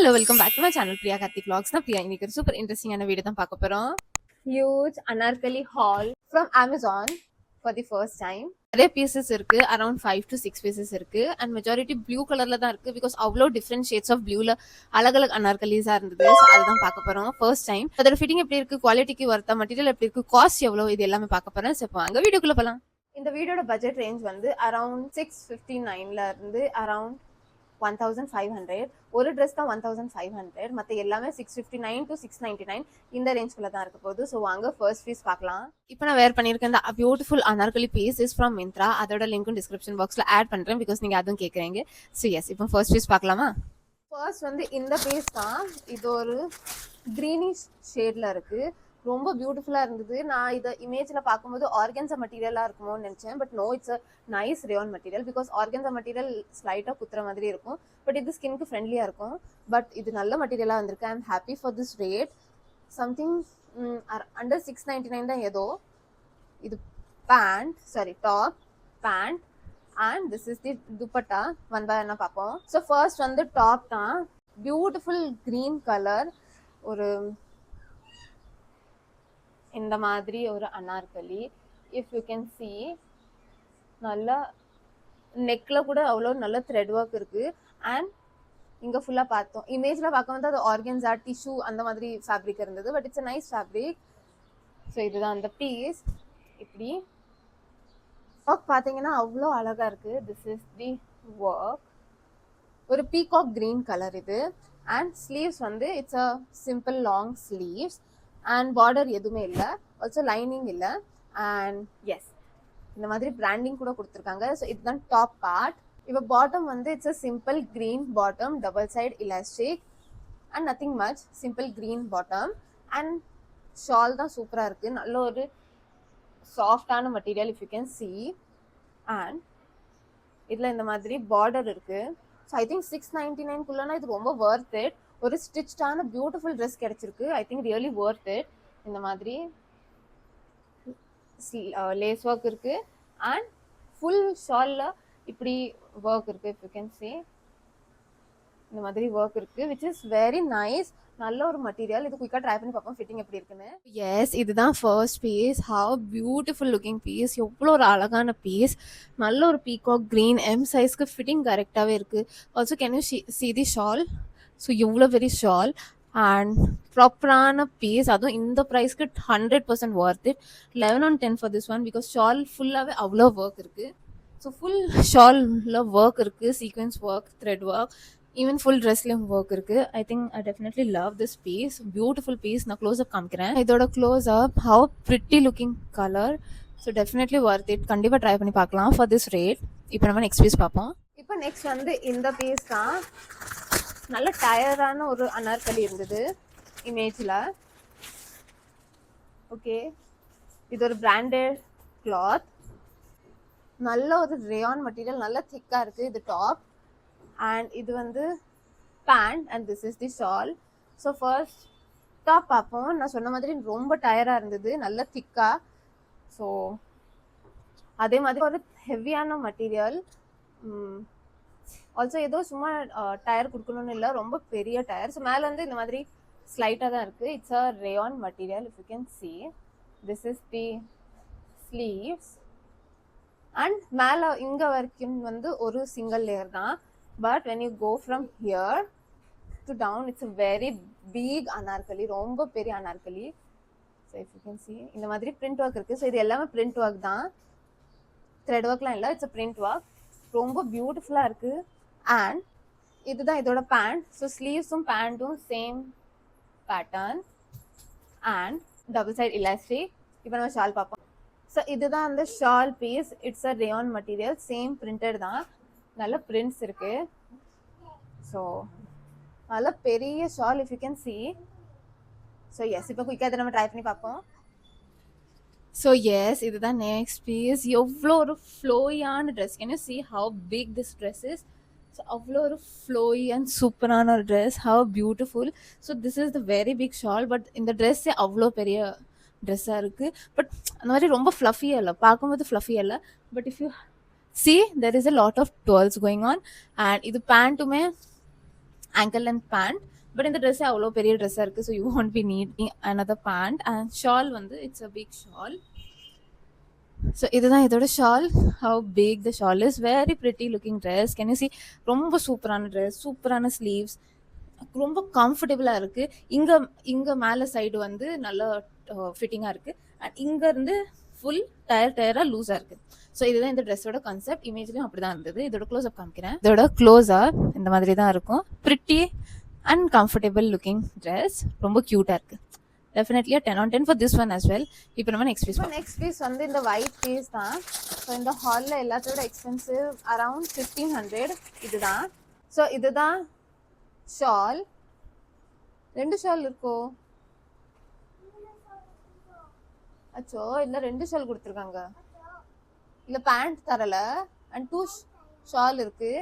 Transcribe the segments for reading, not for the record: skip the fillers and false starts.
Hello welcome back to my channel Priya Karthik vlogs. நான் பிரியா இன்னைக்கு ஒரு சூப்பர் இன்ட்ரெஸ்டிங்கான வீடியோ தான் பார்க்க போறோம். Huge Anarkali hall from Amazon for the first time. நிறைய பீசஸ் இருக்கு, அரௌண்ட் 5 to 6 பீசஸ் இருக்கு அண்ட் மெஜாரிட்டி ப்ளூ கலர்ல தான் இருக்கு பிகாஸ் அவ்வளோ டிஃப்ரெண்ட் ஷேட்ஸ் ஆஃப் ப்ளூல அழகழகு அனார்கலிஸா இருந்தது. ஸோ அதுதான் பார்க்க போறோம் ஃபர்ஸ்ட் டைம். அதோட ஃபிட்டிங் எப்படி இருக்கு, குவாலிட்டிக்கு ஒர்த்தா, மெட்டீரியல் எப்படி இருக்கு, காஸ்ட் எவ்வளோ, இது எல்லாமே பார்க்க போறேன். ஸோ இப்போ அங்கே வீடியோக்குள்ள போகலாம். இந்த வீடியோட பட்ஜெட் ரேஞ்ச் வந்து அரௌண்ட் 659ல இருந்து அரௌண்ட் 1500. ஒரு ட்ரெஸ் தான் 1500, மற்ற எல்லாமே 659 to 699 இந்த ரேஞ்ச்குள்ள தான் இருக்க போகுது. ஸோ வாங்க ஃபர்ஸ்ட் பீஸ் பார்க்கலாம். இப்போ நான் வேர் பண்ணியிருக்கேன் இந்த beautiful Anarkali piece is from Myntra. அதோட லிங்க்கும் டிஸ்கிரிப்ஷன் பாக்ஸ்ல ஆட் பண்றேன் பிகாஸ் நீங்க அதுவும் கேட்குறீங்க. ஸோ எஸ், இப்போ ஃபர்ஸ்ட் பீஸ் பார்க்கலாமா? ஃபர்ஸ்ட் வந்து இந்த பீஸ் தான். இது ஒரு கிரீனிஷ் ஷேட்ல இருக்கு, ரொம்ப பியூட்டிஃபுல்லா இருந்தது. நான் இதை இமேஜ்ல பார்க்கும்போது ஆர்கன்ஸா மெட்டீரியலா இருக்குமோன்னு நினைச்சேன், but no, it's a nice rayon material because organza material ஸ்லைட்டா குத்துற மாதிரி இருக்கும், பட் இது ஸ்கின்க்கு ஃப்ரெண்ட்லியா இருக்கும். பட் இது நல்ல மெட்டீரியலா வந்திருக்கு. I am happy for this rate. Something under 699 தான் ஏதோ. இது top, pant and this is the dupatta. One by ஒன்னா பார்ப்போம். ஸோ ஃபர்ஸ்ட் வந்து டாப் தான். பியூட்டிஃபுல் கிரீன் கலர், ஒரு இந்த மாதிரி ஒரு Anarkali. If you can see, நல்ல நெக்ல கூட அவ்வளோ நல்ல த்ரெட் ஒர்க் இருக்கு. அண்ட் இங்கே ஃபுல்லாக பார்த்தோம், இமேஜில் பார்க்கும்போது அது ஆர்கன்ஸா டிஷ்யூ அந்த மாதிரி ஃபேப்ரிக் இருந்தது, but it's a nice fabric. So இதுதான் அந்த பீஸ். இப்படி ஒர்க் பார்த்தீங்கன்னா அவ்வளோ அழகாக இருக்குது. This is the work. ஒரு பீகாக் கிரீன் கலர் இது. அண்ட் ஸ்லீவ்ஸ் வந்து it's a simple long sleeves and border எதுவுமே இல்லை, ஆல்சோ லைனிங் இல்லை. அண்ட் எஸ், இந்த மாதிரி பிராண்டிங் கூட கொடுத்துருக்காங்க. ஸோ இதுதான் டாப் பார்ட். இப்போ பாட்டம் வந்து it's a simple green bottom, double side elastic and nothing much, simple green bottom. And shawl தான் சூப்பராக இருக்குது, நல்ல ஒரு சாஃப்டான material if you can C. And இதில் இந்த மாதிரி பார்டர் இருக்குது. ஸோ ஐ திங்க் 699 இது ரொம்ப வர்த் இட். ஒரு ஸ்டிச்டான பியூட்டிஃபுல் ட்ரெஸ் கிடைச்சிருக்கு. I think really worth it. இந்த மாதிரி லேஸ் ஒர்க் இருக்கு அண்ட் ஃபுல் ஷால்ல இப்படி ஒர்க் இருக்கு. இஃப் யூ கேன் சீ, இந்த மாதிரி ஒர்க் இருக்கு, விச் இஸ் வெரி நைஸ். நல்ல ஒரு மெட்டீரியல். இது குயிக்காக ட்ரை பண்ணி பார்ப்போம் ஃபிட்டிங் எப்படி இருக்குன்னு. எஸ், இதுதான் first piece. How beautiful looking piece. எவ்வளோ ஒரு அழகான பீஸ். நல்ல ஒரு பீகாக் கிரீன், எம் சைஸ்க்கு ஃபிட்டிங் கரெக்டாகவே இருக்கு. Also can you see the shawl. So எவ்வளோ வெரி ஷால் அண்ட் ப்ராப்பரான பீஸ். அதுவும் இந்த ப்ரைஸ்க்கு 100% worth it. 11 on 10 for this one because shawl ஃபுல்லாகவே அவ்வளோ ஒர்க் இருக்குது. ஸோ ஃபுல் ஷாலில் ஒர்க் இருக்குது, sequins work, thread work, even full ட்ரெஸ்லேயும் ஒர்க் இருக்குது. I think I definitely love this piece. Beautiful piece. நான் க்ளோஸ் அப் காமிக்கிறேன். இதோட close up, how pretty looking colour. So definitely worth it. கண்டிப்பாக try பண்ணி பார்க்கலாம் ஃபார் திஸ் ரேட். இப்போ நம்ம நெக்ஸ்ட் பீஸ் பார்ப்போம். இப்போ நெக்ஸ்ட் வந்து இந்த பீஸ் தான். நல்ல டயரான ஒரு அனார்கலி இருந்தது இமேஜில். ஓகே, இது ஒரு பிராண்டட் கிளாத். நல்ல ஒரு ரேயான் மெட்டீரியல், நல்ல திக்காக இருக்குது. இது டாப் அண்ட் இது வந்து pant and this is the shawl. So first top பார்ப்போம். நான் சொன்ன மாதிரி ரொம்ப டயராக இருந்தது, நல்ல திக்காக. ஸோ அதே மாதிரி ஒரு ஹெவியான மெட்டீரியல். ஆல்சோ ஏதோ சும்மா டயர் கொடுக்கணும்னு இல்லை, ரொம்ப பெரிய டயர். ஸோ மேலே வந்து இந்த மாதிரி ஸ்லைட்டாக தான் இருக்குது. It's a rayon material. If you can see, this is the sleeves. And மேலே இங்கே வரைக்கும் வந்து ஒரு சிங்கிள் லேயர் தான், but when you go from here to down it's a very big Anarkali, ரொம்ப பெரிய Anarkali. So if you can see, இந்த மாதிரி பிரிண்ட் ஒர்க் இருக்குது. ஸோ இது எல்லாமே பிரிண்ட் ஒர்க் தான், த்ரெட் ஒர்க்லாம் இல்லை, இட்ஸ் அ பிரிண்ட் ஒர்க். ரொம்ப பியூட்டிஃபுல்லாக இருக்குது. அண்ட் இதுதான் இதோட பேண்ட். ஸோ ஸ்லீவ்ஸும் பேண்ட்டும் same pattern and double side elastic. இப்போ நம்ம ஷால் பார்ப்போம். ஸோ இதுதான் அந்த shawl piece. It's a rayon material, same printed தான், நல்ல பிரிண்ட்ஸ் இருக்கு. ஸோ நல்ல பெரிய shawl if you can see. So yes, இப்போ குயிக்காக இதை நம்ம ட்ரை பண்ணி பார்ப்போம். ஸோ எஸ், இதுதான் நெக்ஸ்ட் பீஸ். எவ்வளோ ஒரு ஃப்ளோயான dress. Can you see how big this dress is. So அவ்வளோ ஒரு ஃப்ளோயி அண்ட் சூப்பரான ஒரு dress. How beautiful. So this is the very big shawl. But இந்த ட்ரெஸ்ஸே அவ்வளோ பெரிய ட்ரெஸ்ஸாக இருக்குது. பட் அந்த மாதிரி ரொம்ப ஃப்ளஃபியாக இல்லை, பார்க்கும்போது ஃப்ளஃபியாக இல்லை. But if you see, there is a lot of dwells going on. And இது பேண்ட்டுமே ankle length pant. பட் இந்த ட்ரெஸ் அவ்வளோ பெரிய ட்ரெஸ்ஸாக இருக்குது. So you want be need another pant. And shawl வந்து it's a big shawl. So இதுதான் இதோட shawl. How big the shawl is. Very pretty looking dress. Can you see? ரொம்ப சூப்பரான ட்ரெஸ், சூப்பரான ஸ்லீவ்ஸ், ரொம்ப கம்ஃபர்டபுளாக இருக்குது. இங்கே மேலே சைடு வந்து நல்ல ஃபிட்டிங்காக இருக்குது. அண்ட் இங்கேருந்து ஃபுல் டயராக லூஸாக இருக்குது. ஸோ இதுதான் இந்த ட்ரெஸ்ஸோட கான்செப்ட். இமேஜ்லையும் அப்படி தான் இருந்தது. இதோட க்ளோஸ்அப் காமிக்கிறேன். இதோட க்ளோஸாக இந்த மாதிரி தான் இருக்கும். Pretty and comfortable looking dress. ரொம்ப க்யூட்டாக இருக்குது. Definitely 10 on 10 for this one as well. இப்போ நம்ம நெக்ஸ்ட் பீஸ். நெக்ஸ்ட் பீஸ் வந்து இந்த ஒயிட் பீஸ் தான். ஸோ இந்த ஹாலில் எல்லாத்தோட எக்ஸ்பென்சிவ் அரவுண்ட் 1500 இதுதான். ஸோ இதுதான் ஷால். 2 ஷால் இருக்கோ? அச்சோ, இல்லை 2 ஷால் கொடுத்துருக்காங்க. இல்லை பேண்ட் தரல. அண்ட் 2 ஷால் இருக்கு.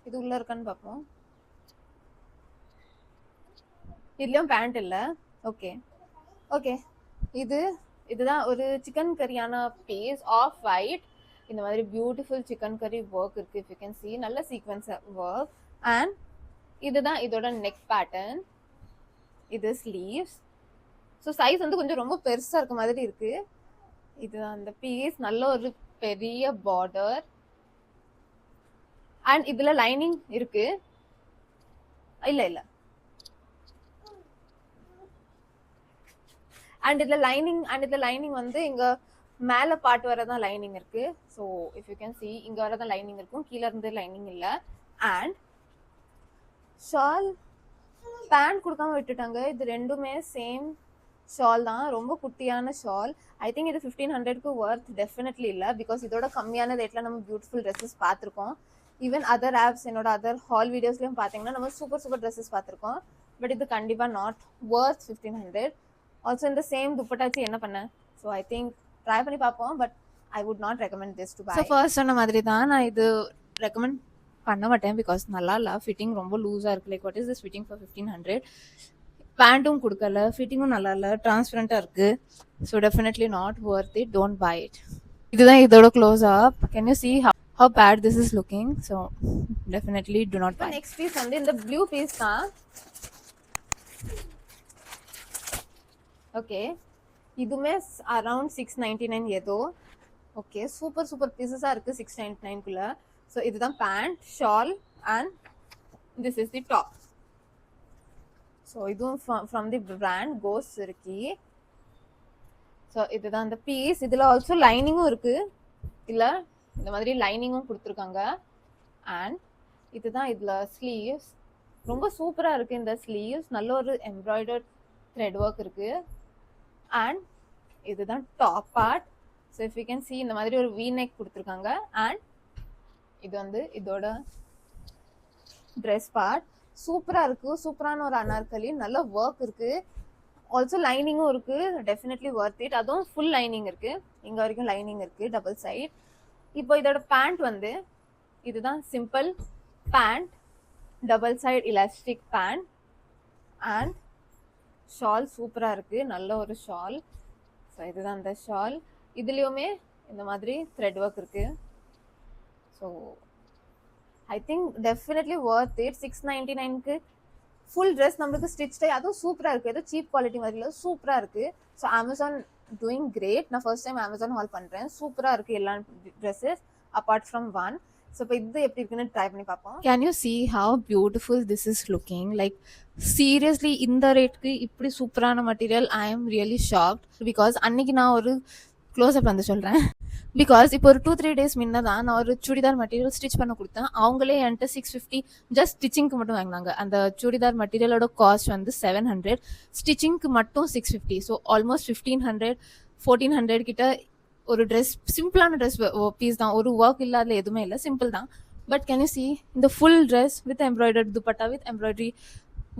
இது உள்ள இருக்கான்னு பார்ப்போம். இதுலயும் பேண்ட் இல்லை. Okay okay. இதுதான் ஒரு சிக்கன் கரியான பீஸ் ஆஃப் ஒயிட். இந்த மாதிரி பியூட்டிஃபுல் சிக்கன் கறி ஒர்க் இருக்கு. இஃப் யூ கேன் சி, நல்ல சீக்வன்ஸ் ஒர்க். அண்ட் இதுதான் இதோட நெக் பேட்டர்ன். இது ஸ்லீவ்ஸ். ஸோ சைஸ் வந்து கொஞ்சம் ரொம்ப பெருசா இருக்க மாதிரி இருக்கு. இதுதான் அந்த பீஸ். நல்ல ஒரு பெரிய பார்டர். அண்ட் இதுல லைனிங் இருக்கு. இல்ல அண்ட் இதுல லைனிங் வந்து இங்க மேல பார்ட் வரதான் லைனிங் இருக்கு. So if you can C, இங்க வரதான் லைனிங் இருக்கும், கீழே இருந்து லைனிங் இல்லை. அண்ட் ஷால் பேண்ட் கொடுக்காம விட்டுட்டாங்க. இது ரெண்டுமே சேம் ஷால் தான். ரொம்ப குட்டியான ஷால். ஐ திங்க் இது 1500க்கு ஒர்த் டெஃபினெட்லி இல்லை. பிகாஸ் இதோட கம்மியான ரேட்ல நம்ம பியூட்டிஃபுல் ட்ரெஸ்ஸஸ் பார்த்துருக்கோம். ஈவன் அதர் ஆப்ஸ், என்னோட அதர் ஹால் வீடியோஸ்லையும் பார்த்தீங்கன்னா நம்ம சூப்பர் ட்ரெஸ்ஸஸ் பார்த்துருக்கோம். பட் இது கண்டிப்பாக நாட் ஒர்த் 1500. ஆல்சோ இந்த சேம் துப்பட்டாச்சு என்ன பண்ணேன். ஸோ ஐ திங்க் ட்ரை பண்ணி பார்ப்போம். But I would not recommend this to buy. So first சொன்ன மாதிரி தான் நான் இது ரெக்கமெண்ட் பண்ண மாட்டேன். பிகாஸ் நல்லா இல்லை. ஃபிட்டிங் ரொம்ப லூஸாக இருக்குது. Like what is this fitting for 1500? பேண்ட்டும் கொடுக்கல, ஃபிட்டிங்கும் நல்லா இல்லை, டிரான்ஸ்பரண்டாக இருக்குது. So definitely not worth it. Don't by it. இதுதான் இதோட close up. Can you C how bad this is looking? So definitely do not buy. Next piece வந்து இந்த blue piece தான். Okay, இதுமே அரவுண்ட் 699 ஏதோ. ஓகே, சூப்பர் பீசஸாக இருக்குது 699குள்ள. ஸோ இதுதான் pant, shawl and this is the top. So இதுவும் ஃப்ரம் தி பிராண்ட் கோஸ் இருக்கி. ஸோ இதுதான் அந்த பீஸ். இதில் ஆல்சோ லைனிங்கும் இருக்குது. இல்லை இந்த மாதிரி லைனிங்கும் கொடுத்துருக்காங்க. அண்ட் இதுதான் இதில் ஸ்லீவ்ஸ். ரொம்ப சூப்பராக இருக்குது இந்த ஸ்லீவ்ஸ். நல்ல ஒரு எம்ப்ராய்டர்ட் த்ரெட் ஒர்க் இருக்குது. அண்ட் இதுதான் top part. So if you can see, இந்த மாதிரி ஒரு வி நெக் கொடுத்துருக்காங்க. அண்ட் இது வந்து இதோட ட்ரெஸ் பார்ட். சூப்பராக இருக்குது. சூப்பரான ஒரு அனார்கலி. நல்ல ஒர்க் இருக்குது. ஆல்சோ லைனிங்கும் இருக்குது. Definitely worth it. அதுவும் ஃபுல் லைனிங் இருக்குது. இங்கே வரைக்கும் லைனிங் இருக்குது, டபுள் சைட். இப்போ இதோட பேண்ட் வந்து இதுதான் simple pant, double side elastic pant. And shawl சூப்பராக இருக்குது. நல்ல ஒரு ஷால். ஸோ இதுதான் அந்த ஷால். இதுலேயுமே இந்த மாதிரி த்ரெட் ஒர்க் இருக்குது. So I think definitely worth it. 699க்கு ஃபுல் ட்ரெஸ் நம்மளுக்கு ஸ்டிச்டே. அதுவும் சூப்பராக இருக்குது. ஏதோ சீப் குவாலிட்டி மாதிரி இல்லை, சூப்பராக இருக்குது. So Amazon doing great. நான் ஃபர்ஸ்ட் டைம் அமேசான் ஹால் பண்ணுறேன். சூப்பராக இருக்குது எல்லா dresses apart from one. So இப்போ இது எப்படி இருக்குன்னு ட்ரை பண்ணி பார்ப்போம். Can you see how beautiful this is looking? Like seriously இந்த ரேட்க்கு இப்படி சூப்பரான material I am really shocked. Because அன்னைக்கு நான் ஒரு க்ளோஸ்அப் வந்து சொல்கிறேன். பிகாஸ் இப்போ ஒரு 2-3 days முன்ன தான் நான் ஒரு சுடிதார் மெட்டீரியல் ஸ்டிச் பண்ண கொடுத்தேன். அவங்களே என்கிட்ட 650 ஜஸ்ட் ஸ்டிச்சிங்க்கு மட்டும் வாங்கினாங்க. அந்த சுடிதார் மெட்டீரியலோட காஸ்ட் வந்து 700, ஸ்டிச்சிங்க்கு மட்டும் 650. ஸோ ஆல்மோஸ்ட் 1500-1400 கிட்ட ஒரு ட்ரெஸ், சிம்பிளான ட்ரெஸ் பீஸ் தான். ஒரு ஒர்க் இல்லாத எதுவுமே இல்லை, சிம்பிள் தான். பட் கேன் யூ சி இந்த full dress with embroidered dupatta with embroidery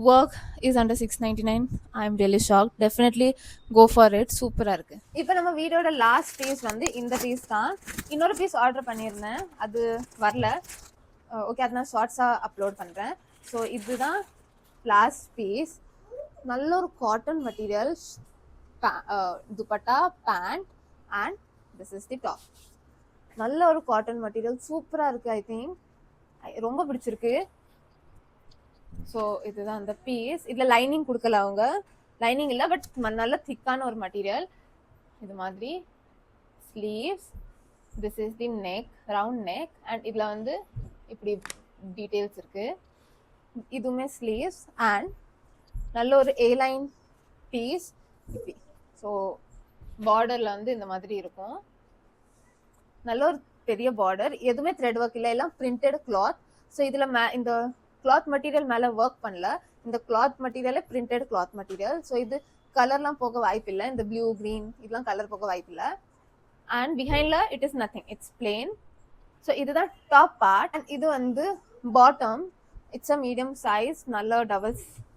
work is under 699. I am really shocked. Definitely go for it. சூப்பராக இருக்குது. இப்போ நம்ம வீடியோட லாஸ்ட் பீஸ் வந்து இந்த பீஸ் தான். இன்னொரு பீஸ் ஆர்டர் பண்ணியிருந்தேன், அது வரல. ஓகே, அது நான் ஷார்ட்ஸாக அப்லோட் பண்ணுறேன். ஸோ இதுதான் லாஸ்ட் பீஸ். நல்ல ஒரு cotton material, dupatta, pant and this is the top. நல்ல ஒரு காட்டன் மெட்டீரியல், சூப்பராக இருக்குது. ஐ திங்க் ரொம்ப பிடிச்சிருக்கு. ஸோ இதுதான் அந்த பீஸ். இதில் லைனிங் கொடுக்கல அவங்க, லைனிங் இல்லை, பட் நல்ல திக்கான ஒரு மெட்டீரியல். இது மாதிரி sleeves, this is the neck, round neck, and இதில் வந்து இப்படி டீட்டெயில்ஸ் இருக்குது. இதுவுமே ஸ்லீவ்ஸ் அண்ட் நல்ல ஒரு ஏலைன் பீஸ் இப்படி. ஸோ பார்டரில் வந்து இந்த மாதிரி இருக்கும், நல்ல ஒரு பெரிய பார்டர். எதுவுமே த்ரெட் ஒர்க் இல்லை, எல்லாம் பிரிண்டட் கிளாத். ஸோ இதில் இந்த கிளாத் மெட்டீரியல் மேலே ஒர்க் பண்ணல, இந்த கிளாத் மெட்டீரியலே பிரிண்டட் கிளாத் மெட்டீரியல். ஸோ இது கலர்லாம் போக வாய்ப்பு இல்லை, இந்த ப்ளூ க்ரீன் இதெல்லாம் கலர் போக வாய்ப்பு இல்லை. அண்ட் பிஹைண்டில் it is nothing, it's plain. So இதுதான் டாப் பார்ட். அண்ட் இது வந்து bottom, it's a medium size, நல்ல டபுள்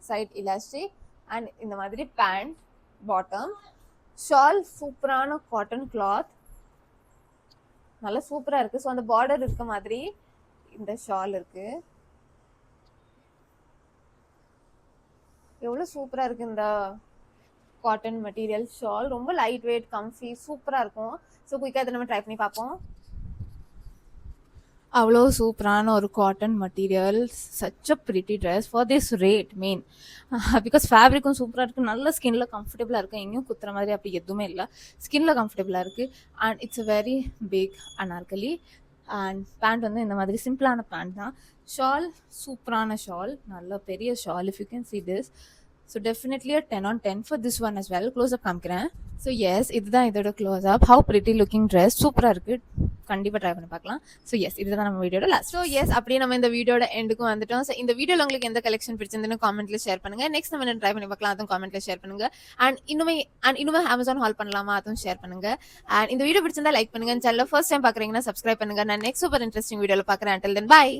சைட் இலாஸ்டிக். அண்ட் இந்த மாதிரி பேண்ட் பாட்டம். ஷால் சூப்பரான காட்டன் கிளாத், நல்லா சூப்பராக இருக்குது. ஸோ அந்த பார்டர் இருக்க மாதிரி இந்த ஷால் இருக்குது. எவ்வளோ சூப்பராக இருக்குது இந்த காட்டன் மெட்டீரியல் ஷால். ரொம்ப லைட் வெயிட், கம்ஃபி, சூப்பராக இருக்கும். ஸோ குயிக்காக இதை நம்ம ட்ரை பண்ணி பார்ப்போம். அவ்வளோ சூப்பரான ஒரு cotton material, such a pretty dress for this rate main. Because ஃபேப்ரிக்கும் சூப்பராக இருக்குது, நல்ல ஸ்கின்ல கம்ஃபர்டபுளாக இருக்குது, எங்கேயும் குத்துற மாதிரி அப்படி எதுவுமே இல்லை, ஸ்கின்ல கம்ஃபர்டபுளாக இருக்குது. And it's a very big Anarkali. And pant வந்து இந்த மாதிரி சிம்பிளான பேண்ட் தான். ஷால் சூப்பரான ஷால், நல்ல பெரிய shawl. If you can see this, so definitely 10 on 10 for this one as well. Close up காமிக்கிறேன். ஸோ எஸ், இதுதான் இதோட close up. How pretty looking dress, சூப்பராக இருக்குது, கண்டிப்பாக ட்ரை பண்ணி பார்க்கலாம். ஸோ எஸ், இதுதான் நம்ம வீடியோட லாஸ்ட். ஸோ எஸ், அப்படியே நம்ம இந்த வீடியோட எண்டுக்கும் வந்துட்டோம். ஸோ இந்த வீடியோவில் உங்களுக்கு எந்த கலெக்ஷன் பிடிச்சிருந்துன்னு காமெண்ட்ல ஷேர் பண்ணுங்க. நெக்ஸ்ட் நம்ம ட்ரை பண்ணி பார்க்கலாம், அதுவும் காமெண்ட்ல ஷேர் பண்ணுங்க. அண்ட் இன்னுமே அமேசான் ஹால் பண்ணலாமா, அதுவும் ஷேர் பண்ணுங்க. அண்ட் இந்த வீடியோ பிடிச்சிருந்தா லைக் பண்ணுங்க. சேனல் ஃபர்ஸ்ட் டைம் பார்க்குறீங்கன்னா சப்ஸ்கிரைப் பண்ணுங்க. நான் நெக்ஸ்ட் சூப்பர் இன்ட்ரெஸ்டிங் வீடியோவில் பார்க்குறேன். until then bye.